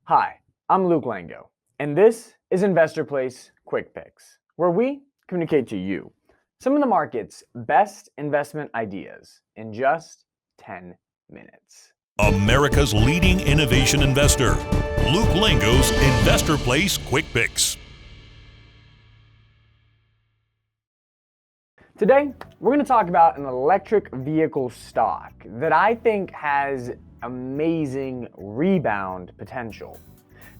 Hi, I'm Luke Lango, and this is Investor Place Quick Picks, where we communicate to you some of the market's best investment ideas in just 10 minutes. America's leading innovation investor, Luke Lango's Investor Place Quick Picks. Today, we're going to talk about an electric vehicle stock that I think has amazing rebound potential.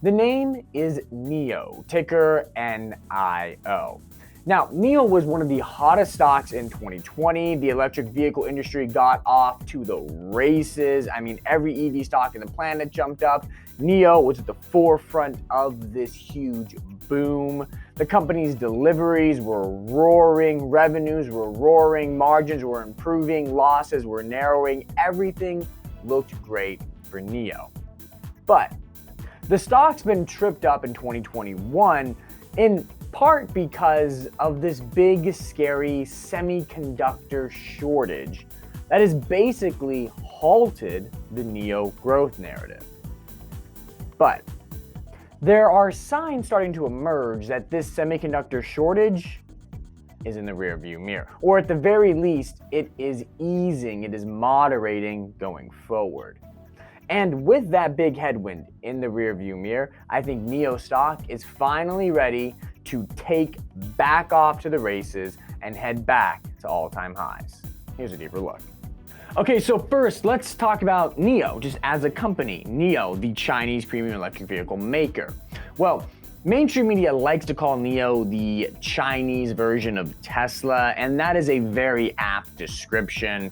The name is Nio, ticker NIO. Now, Nio was one of the hottest stocks in 2020. The electric vehicle industry got off to the races. I mean, every EV stock in the planet jumped up. Nio was at the forefront of this huge boom. The company's deliveries were roaring, revenues were roaring, margins were improving, losses were narrowing. Everything looked great for Nio. But the stock's been tripped up in 2021 in part because of this big, scary semiconductor shortage that has basically halted the Nio growth narrative. But there are signs starting to emerge that this semiconductor shortage is in the rearview mirror, or at the very least, it is easing, it is moderating going forward. And with that big headwind in the rearview mirror, I think Nio Stock is finally ready to take back off to the races and head back to all-time highs. Here's a deeper look. Okay, so first, let's talk about Nio, just as a company. Nio, the Chinese premium electric vehicle maker. Well, mainstream media likes to call Nio the Chinese version of Tesla, and that is a very apt description.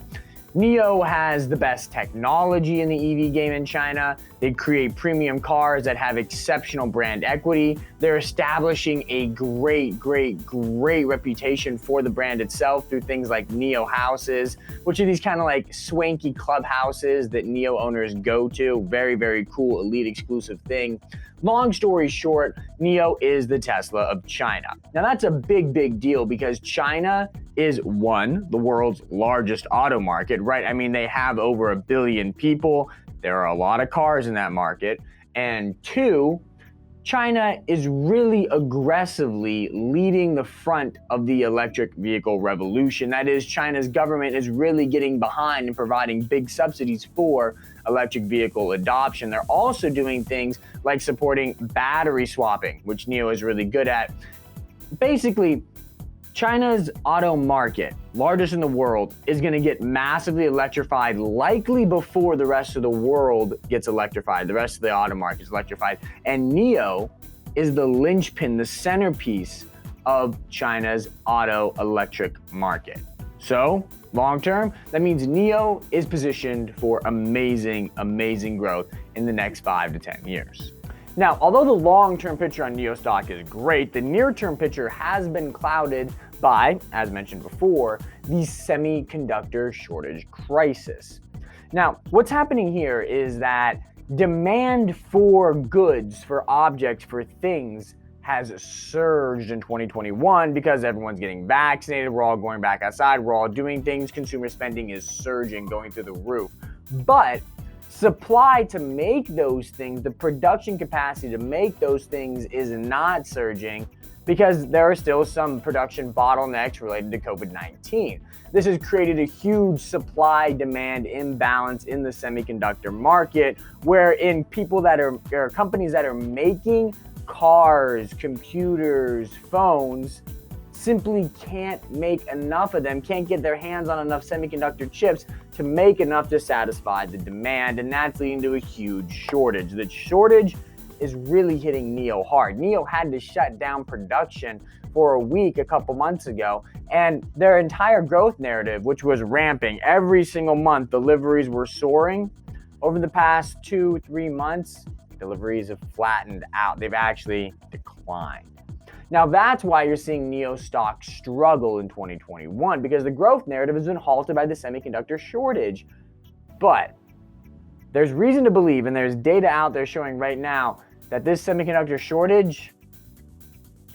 Nio has the best technology in the EV game in China. They create premium cars that have exceptional brand equity. They're establishing a great reputation for the brand itself through things like Nio houses, which are these kind of like swanky clubhouses that Nio owners go to. Very cool, elite exclusive thing. Long story short, Nio is the Tesla of China. Now that's a big deal because China is one, the world's largest auto market, right? I mean, they have over 1 billion people. There are a lot of cars in that market. And two, China is really aggressively leading the front of the electric vehicle revolution. That is, China's government is really getting behind and providing big subsidies for electric vehicle adoption. They're also doing things like supporting battery swapping, which Nio is really good at. Basically, China's auto market, largest in the world, is going to get massively electrified, likely before the rest of the world gets electrified. The rest of the auto market is electrified. And Nio is the linchpin, the centerpiece of China's auto electric market. So, long term, that means Nio is positioned for amazing growth in the next 5 to 10 years. Now, although the long-term picture on Nio stock is great, the near-term picture has been clouded by, as mentioned before, the semiconductor shortage crisis. Now, what's happening here is that demand for goods, for objects, for things has surged in 2021 because everyone's getting vaccinated, we're all going back outside, we're all doing things, consumer spending is surging, going through the roof. But supply to make those things, the production capacity to make those things is not surging because there are still some production bottlenecks related to COVID-19. This has created a huge supply-demand imbalance in the semiconductor market, wherein companies that are making cars, computers, phones, simply can't make enough of them, can't get their hands on enough semiconductor chips to make enough to satisfy the demand, and that's leading to a huge shortage. The shortage is really hitting Nio hard. Nio had to shut down production for a week a couple months ago, and their entire growth narrative, which was ramping every single month, deliveries were soaring. Over the past 2-3 months, deliveries have flattened out. They've actually declined. Now that's why you're seeing Nio stock struggle in 2021, because the growth narrative has been halted by the semiconductor shortage. But there's reason to believe, and there's data out there showing right now, that this semiconductor shortage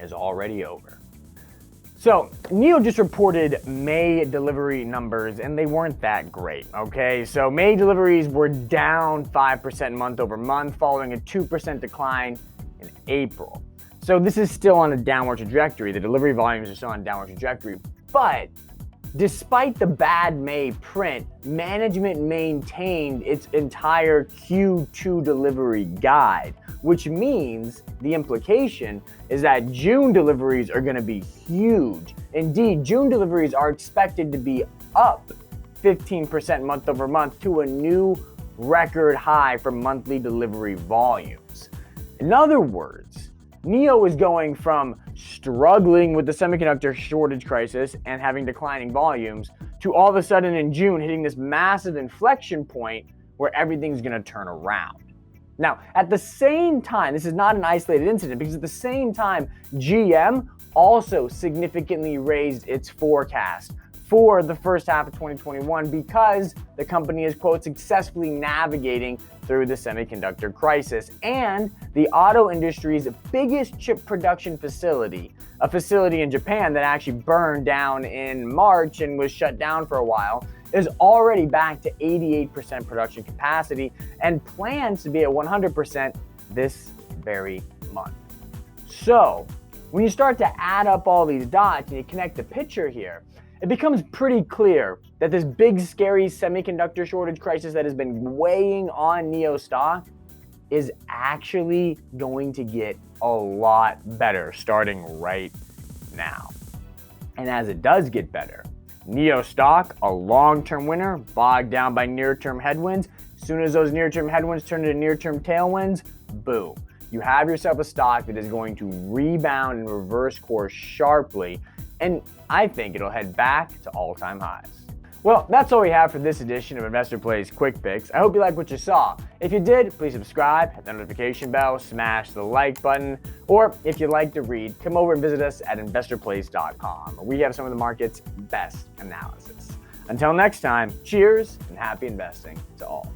is already over. So, Nio just reported May delivery numbers, and they weren't that great, okay? So, May deliveries were down 5% month over month, following a 2% decline in April. So, this is still on a downward trajectory. The delivery volumes are still on a downward trajectory. But, despite the bad May print, management maintained its entire Q2 delivery guide, which means the implication is that June deliveries are going to be huge. Indeed, June deliveries are expected to be up 15% month over month to a new record high for monthly delivery volumes. In other words, Nio is going from struggling with the semiconductor shortage crisis and having declining volumes to all of a sudden in June hitting this massive inflection point where everything's going to turn around. Now, at the same time, this is not an isolated incident because at the same time, GM also significantly raised its forecast for the first half of 2021 because the company is, quote, successfully navigating through the semiconductor crisis. And the auto industry's biggest chip production facility, a facility in Japan that actually burned down in March and was shut down for a while, is already back to 88% production capacity and plans to be at 100% this very month. So, when you start to add up all these dots and you connect the picture here, it becomes pretty clear that this big, scary semiconductor shortage crisis that has been weighing on Nio Stock is actually going to get a lot better starting right now. And as it does get better, Nio Stock, a long-term winner, bogged down by near-term headwinds. As soon as those near-term headwinds turn into near-term tailwinds, boom. You have yourself a stock that is going to rebound and reverse course sharply, and I think it'll head back to all-time highs. Well, that's all we have for this edition of Investor Plays Quick Picks. I hope you like what you saw. If you did, please subscribe, hit the notification bell, smash the like button, or if you like to read, come over and visit us at investorplays.com, where we have some of the market's best analysis. Until next time, cheers and happy investing to all.